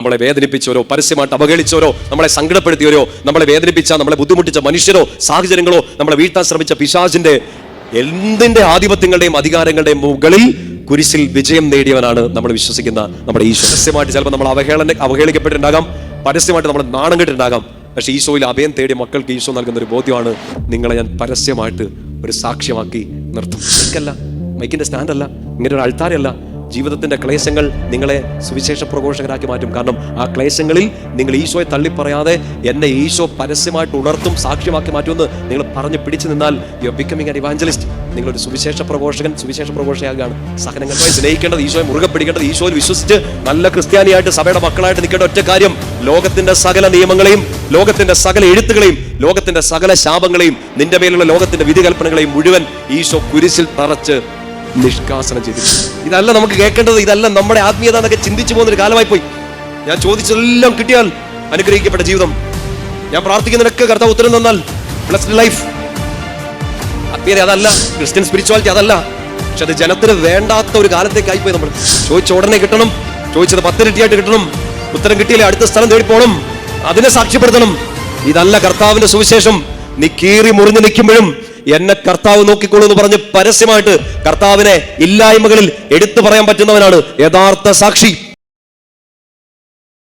നമ്മളെ വേദനിപ്പിച്ചവരോ, പരസ്യമായിട്ട് അവഹേളിച്ചവരോ, നമ്മളെ സങ്കടപ്പെടുത്തിയവരോ, നമ്മളെ വേദനിപ്പിച്ച, നമ്മളെ ബുദ്ധിമുട്ടിച്ച മനുഷ്യരോ, സാഹചര്യങ്ങളോ, നമ്മളെ വീഴ്ത്താൻ ശ്രമിച്ച പിശാചിന്റെ എന്തിന്റെ ആധിപത്യങ്ങളുടെയും അധികാരങ്ങളുടെയും മുകളിൽ കുരിശിൽ വിജയം നേടിയവനാണ് നമ്മൾ വിശ്വസിക്കുന്ന നമ്മുടെ ഈശോ. പരസ്യമായിട്ട് ചിലപ്പോൾ നമ്മൾ അവഹേളിക്കപ്പെട്ടിട്ടുണ്ടാകാം, പരസ്യമായിട്ട് നമ്മൾ നാണം കെട്ടിട്ടുണ്ടാകാം. പക്ഷേ ഈശോയിൽ അഭയം തേടിയ മക്കൾക്ക് ഈശോ നൽകുന്ന ഒരു ബോധ്യമാണ്, നിങ്ങളെ ഞാൻ പരസ്യമായിട്ട് ഒരു സാക്ഷ്യമാക്കി നിർത്തും. മൈക്കല്ല, മൈക്കിന്റെ സ്റ്റാൻഡല്ല, ഇങ്ങനെ ഒരു അൾത്താരല്ല. ജീവിതത്തിന്റെ ക്ലേശങ്ങൾ നിങ്ങളെ സുവിശേഷ പ്രഘോഷകരാക്കി മാറ്റും. കാരണം ആ ക്ലേശങ്ങളിൽ നിങ്ങൾ ഈശോയെ തള്ളിപ്പറയാതെ എന്നെ ഈശോ പരസ്യമായിട്ട് ഉണർത്തും, സാക്ഷ്യമാക്കി മാറ്റുമെന്ന് നിങ്ങൾ പറഞ്ഞ് പിടിച്ചു നിന്നാൽ you are becoming an evangelist. നിങ്ങളൊരു സുവിശേഷ പ്രഘോഷകൻ, സുവിശേഷ പ്രഘോഷയാകുകയാണ്. സഹനങ്ങൾ സ്നേഹിക്കേണ്ടത്, ഈശോയെ മുറുകെ പിടിക്കേണ്ടത്, ഈശോയിൽ വിശ്വസിച്ച് നല്ല ക്രിസ്ത്യാനിയായിട്ട് സഭയുടെ മക്കളായിട്ട് നിൽക്കേണ്ട ഒറ്റ കാര്യം, ലോകത്തിന്റെ സകല നിയമങ്ങളെയും, ലോകത്തിന്റെ സകല എഴുത്തുകളെയും, ലോകത്തിന്റെ സകല ശാപങ്ങളെയും, നിന്റെ മേലുള്ള ലോകത്തിന്റെ വിധികൽപ്പനകളെയും മുഴുവൻ ഈശോ കുരിശിൽ തറച്ച് നിഷ്കാസനം ചെയ്തു. ഇതല്ല നമുക്ക് കേൾക്കേണ്ടത്, ഇതല്ല നമ്മുടെ ആത്മീയത എന്നൊക്കെ ചിന്തിച്ചു പോകുന്നൊരു കാലമായി പോയി. ഞാൻ ചോദിച്ചതെല്ലാം കിട്ടിയാൽ അനുഗ്രഹിക്കപ്പെട്ട ജീവിതം, ഞാൻ പ്രാർത്ഥിക്കുന്നതിനൊക്കെ കർത്താവ് ഉത്തരം തന്നാൽ ബ്ലെസ്ഡ് ലൈഫ്. ആത്മീയത അതല്ല, ക്രിസ്ത്യൻ സ്പിരിച്വാലിറ്റി അതല്ല. പക്ഷെ അത് ജനത്തിന് വേണ്ടാത്ത ഒരു കാലത്തേക്കായി പോയി. നമ്മൾ ചോദിച്ച ഉടനെ കിട്ടണം, ചോദിച്ചത് 10 ഇരട്ടിയായിട്ട് കിട്ടണം, ഉത്തരം കിട്ടിയില്ലേ അടുത്ത സ്ഥലം തേടി പോകണം, അതിനെ സാക്ഷ്യപ്പെടുത്തണം. ഇതല്ല കർത്താവിന്റെ സുവിശേഷം. നീ കീറി മുറിഞ്ഞു നിൽക്കുമ്പോഴും എന്നെ കർത്താവ് നോക്കിക്കോളൂ എന്ന് പറഞ്ഞ് പരസ്യമായിട്ട് കർത്താവിനെ ഇല്ലായ്മകളിൽ എടുത്തു പറയാൻ പറ്റുന്നവനാണ് യഥാർത്ഥ സാക്ഷി.